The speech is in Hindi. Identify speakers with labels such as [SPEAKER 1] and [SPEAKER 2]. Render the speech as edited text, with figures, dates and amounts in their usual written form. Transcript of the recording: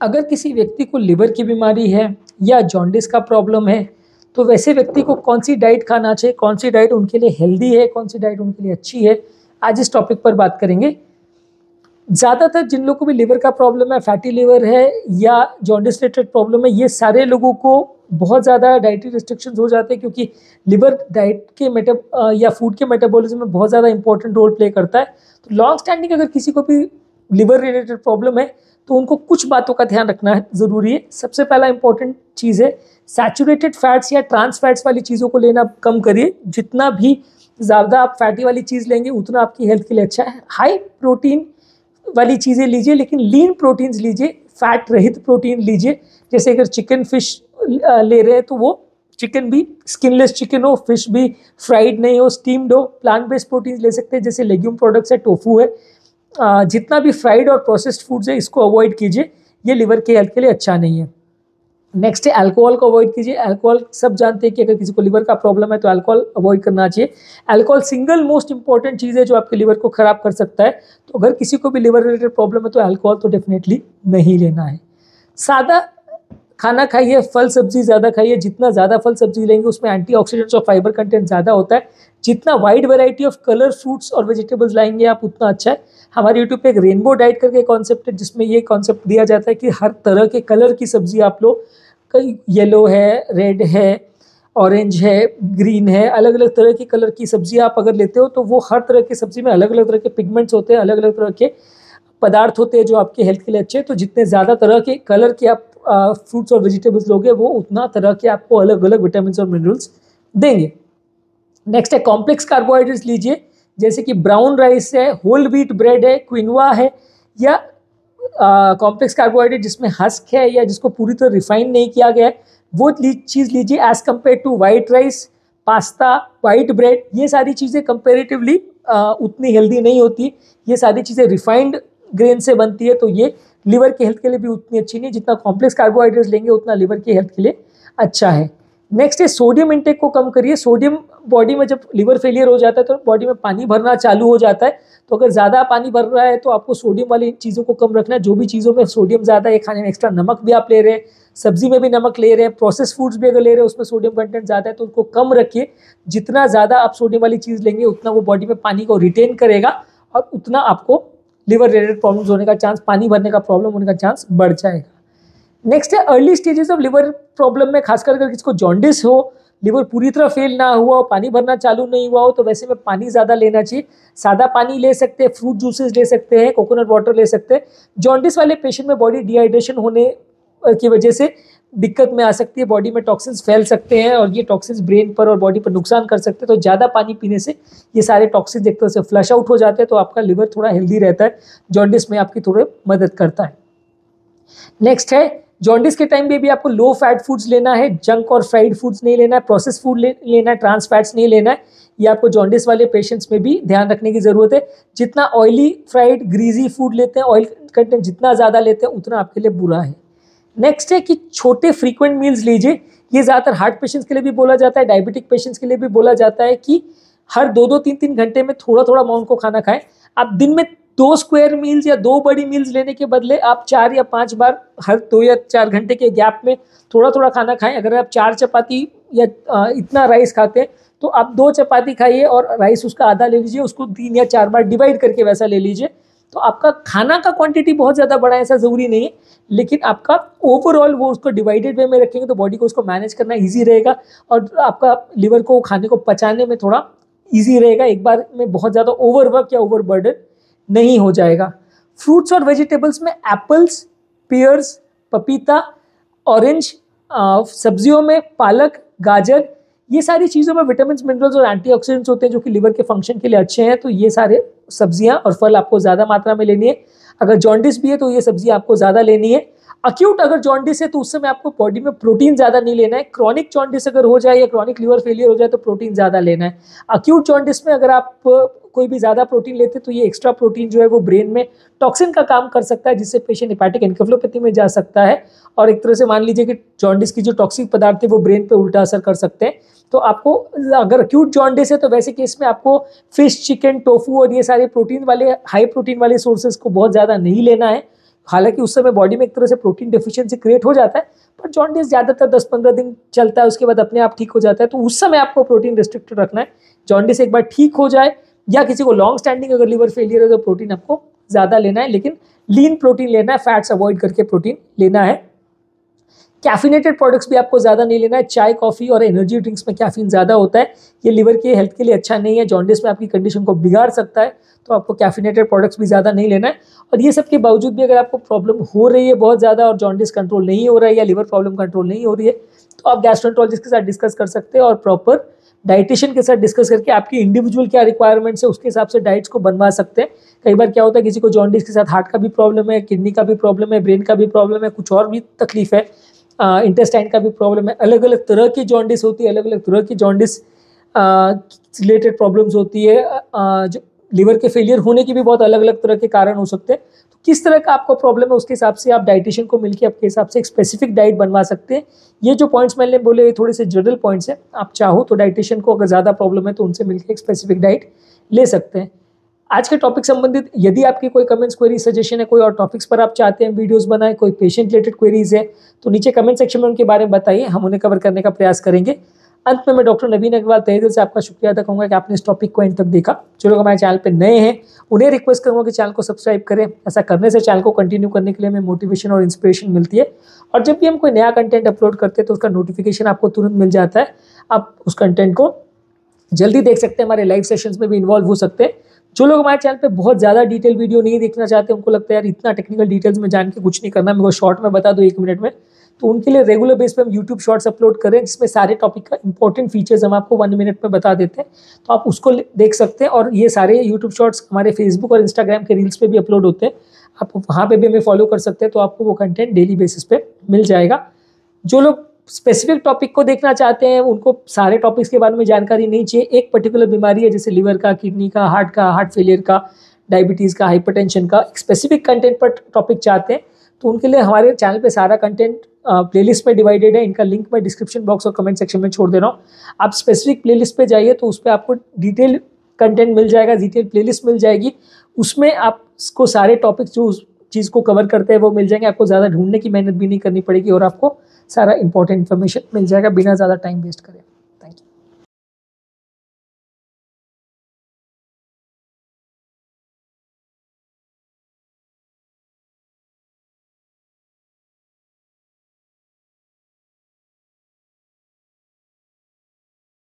[SPEAKER 1] अगर किसी व्यक्ति को लिवर की बीमारी है या जॉन्डिस का प्रॉब्लम है, तो वैसे व्यक्ति को कौन सी डाइट खाना चाहिए, कौन सी डाइट उनके लिए हेल्दी है, कौन सी डाइट उनके लिए अच्छी है, आज इस टॉपिक पर बात करेंगे। ज़्यादातर जिन लोगों को भी लिवर का प्रॉब्लम है, फैटी लिवर है या जॉन्डिस रिलेटेड प्रॉब्लम है, ये सारे लोगों को बहुत ज़्यादा डाइटरी रिस्ट्रिक्शंस हो जाते हैं, क्योंकि लिवर डाइट के या फूड के मेटाबॉलिज्म में बहुत ज़्यादा इंपॉर्टेंट रोल प्ले करता है। तो लॉन्ग स्टैंडिंग अगर किसी को भी लिवर रिलेटेड प्रॉब्लम है तो उनको कुछ बातों का ध्यान रखना ज़रूरी है। सबसे पहला इंपॉर्टेंट चीज़ है, सैचुरेटेड फैट्स या ट्रांस फैट्स वाली चीज़ों को लेना कम करिए। जितना भी ज़्यादा आप फैटी वाली चीज़ लेंगे उतना आपकी हेल्थ के लिए अच्छा है। हाई प्रोटीन वाली चीज़ें लीजिए, लेकिन लीन प्रोटीन्स लीजिए, फैट रहित प्रोटीन लीजिए। जैसे अगर चिकन फिश ले रहे हैं तो वो चिकन भी स्किनलेस चिकन हो, फिश भी फ्राइड नहीं हो, स्टीम्ड हो। प्लांट बेस्ड प्रोटीन्स ले सकते हैं, जैसे लेग्यूम प्रोडक्ट्स है, टोफू है। जितना भी फ्राइड और प्रोसेस्ड फूड्स है इसको अवॉइड कीजिए, ये लिवर के हेल्थ के लिए अच्छा नहीं है। नेक्स्ट है अल्कोहल को अवॉइड कीजिए। अल्कोहल सब जानते हैं कि अगर किसी को लिवर का प्रॉब्लम है तो अल्कोहल अवॉइड करना चाहिए। अल्कोहल सिंगल मोस्ट इंपॉर्टेंट चीज़ है जो आपके लिवर को खराब कर सकता है। तो अगर किसी को भी लिवर रिलेटेड प्रॉब्लम है तो अल्कोहल तो डेफिनेटली नहीं लेना है। सादा खाना खाइए, फल सब्जी ज़्यादा खाइए। जितना ज़्यादा फल सब्जी लेंगे उसमें एंटीऑक्सीडेंट्स और फाइबर कंटेंट ज़्यादा होता है। जितना wide variety of colour fruits और वेजिटेबल्स लाएंगे आप उतना अच्छा है। हमारे यूट्यूब पे एक रेनबो डाइट करके कॉन्सेप्ट है, जिसमें ये कॉन्सेप्ट दिया जाता है कि हर तरह के कलर की सब्जी आप लो। कई येलो है, रेड है, ऑरेंज है, ग्रीन है, अलग अलग तरह की कलर की सब्जी आप अगर लेते हो तो वो हर तरह की सब्जी में अलग अलग तरह के पिगमेंट्स होते हैं, अलग अलग तरह के पदार्थ होते हैं जो आपके हेल्थ के लिए अच्छे हैं। तो जितने ज़्यादा तरह के कलर के आप फ्रूट्स और वेजिटेबल्स लोगे वो उतना तरह के आपको अलग अलग विटामिन और मिनरल्स देंगे। नेक्स्ट है कॉम्प्लेक्स कार्बोहाइड्रेट्स लीजिए, जैसे कि ब्राउन राइस है, होल व्हीट ब्रेड है, क्विनोआ है, या कॉम्प्लेक्स कार्बोहाइड्रेट जिसमें हस्क है या जिसको पूरी तरह रिफाइन नहीं किया गया है वो चीज़ लीजिए as compare to white rice, pasta, white bread. ये सारी चीज़ें कंपेरेटिवली उतनी हेल्दी नहीं होती। ये सारी चीज़ें रिफाइंड ग्रेन से बनती है, तो ये लिवर के हेल्थ के लिए भी उतनी अच्छी नहीं। जितना कॉम्प्लेक्स कार्बोहाइड्रेट्स लेंगे उतना लिवर के हेल्थ के लिए अच्छा है। नेक्स्ट है सोडियम इंटेक को कम करिए। सोडियम बॉडी में जब लिवर फेलियर हो जाता है तो बॉडी में पानी भरना चालू हो जाता है। तो अगर ज़्यादा पानी भर रहा है तो आपको सोडियम वाली चीज़ों को कम रखना है। जो भी चीज़ों में सोडियम ज़्यादा है, खाने में एक्स्ट्रा नमक भी आप ले रहे हैं, सब्जी में भी नमक ले रहे हैं, प्रोसेस फूड्स भी अगर ले रहे हैं उसमें सोडियम कंटेंट ज़्यादा है तो उनको कम रखिए। जितना ज़्यादा आप सोडियम वाली चीज़ लेंगे उतना वो बॉडी में पानी को रिटेन करेगा और उतना आपको लिवर रिलेटेड प्रॉब्लम्स होने का चांस, पानी भरने का प्रॉब्लम होने का चांस बढ़ जाएगा। नेक्स्ट है early stages of liver problem में, खासकर अगर किसी को जॉन्डिस हो, लिवर पूरी तरह फेल ना हुआ हो, पानी भरना चालू नहीं हुआ हो, तो वैसे में पानी ज़्यादा लेना चाहिए। सादा पानी ले सकते हैं, फ्रूट जूसेस ले सकते हैं, कोकोनट वाटर ले सकते हैं। जॉन्डिस वाले पेशेंट में बॉडी डिहाइड्रेशन होने की वजह से दिक्कत में आ सकती है, बॉडी में टॉक्सिन्स फैल सकते हैं और ये टॉक्सिन्स ब्रेन पर और बॉडी पर नुकसान कर सकते हैं। तो ज़्यादा पानी पीने से ये सारे टॉक्सिन्स एक तरह से फ्लश आउट हो जाते हैं, तो आपका लिवर थोड़ा हेल्दी रहता है, जॉन्डिस में आपकी थोड़ी मदद करता है। नेक्स्ट है जॉन्डिस के टाइम में भी आपको लो फैट फूड्स लेना है, जंक और फ्राइड फूड्स नहीं लेना है, प्रोसेस फूड लेना है, ट्रांस फैट्स नहीं लेना है। ये आपको जॉन्डिस वाले पेशेंट्स में भी ध्यान रखने की ज़रूरत है। जितना ऑयली फ्राइड ग्रीजी फूड लेते हैं, ऑयल कंटेंट जितना ज़्यादा लेते हैं उतना आपके लिए बुरा है। नेक्स्ट है कि छोटे फ्रीक्वेंट मील्स लीजिए। ये ज़्यादातर हार्ट पेशेंट्स के लिए भी बोला जाता है, डायबिटिक पेशेंट्स के लिए भी बोला जाता है कि हर 2-2, 3-3 घंटे में थोड़ा थोड़ा अमाउंट को खाना खाएं। आप दिन में 2 स्क्वायर मील्स या 2 बड़ी मील्स लेने के बदले आप 4 या 5 बार हर 2 या 4 घंटे के गैप में थोड़ा थोड़ा खाना खाएं। अगर आप 4 चपाती या इतना राइस खाते हैं तो आप 2 चपाती खाइए और राइस उसका आधा ले लीजिए, उसको 3 या 4 बार डिवाइड करके वैसा ले लीजिए। तो आपका खाना का क्वांटिटी बहुत ज़्यादा बड़ा ऐसा ज़रूरी नहीं है, लेकिन आपका ओवरऑल वो उसको डिवाइडेड वे में रखेंगे तो बॉडी को उसको मैनेज करना ईजी रहेगा और आपका लिवर को खाने को पचाने में थोड़ा ईजी रहेगा। एक बार में बहुत ज़्यादा ओवरवर्क या ओवरबर्डन नहीं हो जाएगा। फ्रूट्स और वेजिटेबल्स में एप्पल्स, पियर्स, पपीता, ऑरेंज, सब्जियों में पालक, गाजर, ये सारी चीज़ों में विटामिन, मिनरल्स और एंटीऑक्सीडेंट्स होते हैं जो कि लिवर के फंक्शन के लिए अच्छे हैं। तो ये सारे सब्जियां और फल आपको ज़्यादा मात्रा में लेनी है। अगर जॉन्डिस भी है तो ये सब्जी आपको ज़्यादा लेनी है। अक्यूट अगर जॉन्डिस है तो उस समय आपको बॉडी में प्रोटीन ज़्यादा नहीं लेना है। क्रॉनिक जॉन्डिस अगर हो जाए या क्रॉनिक लिवर फेलियर हो जाए तो प्रोटीन ज़्यादा लेना है। अक्यूट जॉन्डिस में अगर आप कोई भी ज़्यादा प्रोटीन लेते तो ये एक्स्ट्रा प्रोटीन जो है वो ब्रेन में टॉक्सिन का काम कर सकता है, जिससे पेशेंट हेपेटिक एन्केफेलोपैथी में जा सकता है और एक तरह से मान लीजिए कि जॉन्डिस की जो टॉक्सिक पदार्थ है वो ब्रेन पे उल्टा असर कर सकते हैं। तो आपको अगर अक्यूट जॉन्डिस है तो वैसे केस में आपको फिश, चिकन, टोफू और ये सारे प्रोटीन वाले, हाई प्रोटीन वाले सोर्सेज को बहुत ज़्यादा नहीं लेना है, हालांकि उस समय बॉडी में एक तरह से प्रोटीन डेफिशिएंसी क्रिएट हो जाता है, पर जॉन्डिस ज़्यादातर 10-15 दिन चलता है, उसके बाद अपने आप ठीक हो जाता है। तो उस समय आपको प्रोटीन रिस्ट्रिक्टेड रखना है। जॉन्डिस एक बार ठीक हो जाए या किसी को लॉन्ग स्टैंडिंग अगर लिवर फेलियर है तो प्रोटीन आपको ज़्यादा लेना है, लेकिन लीन प्रोटीन लेना है, फैट्स अवॉइड करके प्रोटीन लेना है। कैफिनेटेड प्रोडक्ट्स भी आपको ज़्यादा नहीं लेना है। चाय, कॉफ़ी और एनर्जी ड्रिंक्स में कैफीन ज़्यादा होता है, ये लिवर के हेल्थ के लिए अच्छा नहीं है, जॉन्डिस में आपकी कंडीशन को बिगाड़ सकता है। तो आपको कैफिनेटेड प्रोडक्ट्स भी ज़्यादा नहीं लेना है। और ये सब के बावजूद भी अगर आपको प्रॉब्लम हो रही है बहुत ज़्यादा और जॉन्डिस कंट्रोल नहीं हो रहा है या लिवर प्रॉब्लम कंट्रोल नहीं हो रही है, तो आप गैस्ट्रोएंटरोलॉजिस्ट के साथ डिस्कस कर सकते हैं और प्रॉपर डाइटिशियन के साथ डिस्कस करके आपकी इंडिविजुअल क्या रिक्वायरमेंट्स है उसके हिसाब से डाइट्स को बनवा सकते हैं। कई बार क्या होता है, किसी को जॉन्डिस के साथ हार्ट का भी प्रॉब्लम है, किडनी का भी प्रॉब्लम है, ब्रेन का भी प्रॉब्लम है, कुछ और भी तकलीफ है, इंटेस्टाइन का भी प्रॉब्लम है। अलग अलग तरह की जॉन्डिस होती है, अलग अलग तरह की जॉन्डिस रिलेटेड प्रॉब्लम्स होती है। जो लिवर के फेलियर होने की भी बहुत अलग अलग तरह के कारण हो सकते हैं। तो किस तरह का आपको प्रॉब्लम है उसके हिसाब से आप डाइटिशियन को मिलकर आपके हिसाब से एक स्पेसिफिक डाइट बनवा सकते हैं। ये जो पॉइंट्स मैंने बोले थोड़े से जनरल पॉइंट्स हैं, आप चाहो तो डाइटिशियन को अगर ज़्यादा प्रॉब्लम है तो उनसे मिलकर एक स्पेसिफिक डाइट ले सकते हैं। आज के टॉपिक संबंधित यदि आपकी कोई कमेंट्स, क्वेरी, सजेशन है, कोई और टॉपिक्स पर आप चाहते हैं वीडियोस बनाएं, कोई पेशेंट रिलेटेड क्वेरीज है तो नीचे कमेंट सेक्शन में उनके बारे में बताइए, हम उन्हें कवर करने का प्रयास करेंगे। अंत में मैं डॉक्टर नवीन अग्रवाल तहे दिल से आपका शुक्रिया अदा करूंगा कि आपने इस टॉपिक को एंड तक देखा। जो लोग हमारे चैनल पर नए हैं उन्हें रिक्वेस्ट करूंगा कि चैनल को सब्सक्राइब करें। ऐसा करने से चैनल को कंटिन्यू करने के लिए हमें मोटिवेशन और इंस्पिरेशन मिलती है, और जब भी हम कोई नया कंटेंट अपलोड करते हैं तो उसका नोटिफिकेशन आपको तुरंत मिल जाता है। आप उस कंटेंट को जल्दी देख सकते हैं, हमारे लाइव सेशंस में भी इन्वॉल्व हो सकते हैं। जो लोग हमारे चैनल पे बहुत ज़्यादा डिटेल वीडियो नहीं देखना चाहते, उनको लगता है यार इतना टेक्निकल डिटेल्स में जान के कुछ नहीं करना, मेरे को शॉर्ट में बता दो 1 मिनट में, तो उनके लिए रेगुलर बेस पे हम यूट्यूब शॉर्ट्स अपलोड करें जिसमें सारे टॉपिक का इंपॉर्टेंट फीचर्स हम आपको 1 मिनट में बता देते हैं, तो आप उसको देख सकते हैं। और ये सारे यूट्यूब शॉर्ट्स हमारे फेसबुक और इंस्टाग्राम के रील्स पे भी अपलोड होते हैं, आप वहाँ पे भी हमें फॉलो कर सकते हैं, तो आपको वो कंटेंट डेली बेसिस पे मिल जाएगा। जो लोग स्पेसिफिक टॉपिक को देखना चाहते हैं, उनको सारे टॉपिक्स के बारे में जानकारी नहीं चाहिए, एक पर्टिकुलर बीमारी है जैसे लिवर का, किडनी का, हार्ट फेलियर का, डायबिटीज़ का, हाइपरटेंशन का, एक स्पेसिफिक कंटेंट पर टॉपिक चाहते हैं तो उनके लिए हमारे चैनल पे सारा कंटेंट प्लेलिस्ट में डिवाइडेड है। इनका लिंक मैं डिस्क्रिप्शन बॉक्स और कमेंट सेक्शन में छोड़ दे रहा हूँ। आप स्पेसिफिक प्लेलिस्ट पे जाइए तो उस पर आपको डिटेल कंटेंट मिल जाएगा, डिटेल प्लेलिस्ट मिल जाएगी, उसमें आपको सारे टॉपिक्स जो उस चीज़ को कवर करते हैं वो मिल जाएंगे। आपको ज़्यादा ढूंढने की मेहनत भी नहीं करनी पड़ेगी और आपको सारा इंपॉर्टेंट इन्फॉर्मेशन मिल जाएगा बिना ज़्यादा टाइम वेस्ट करें।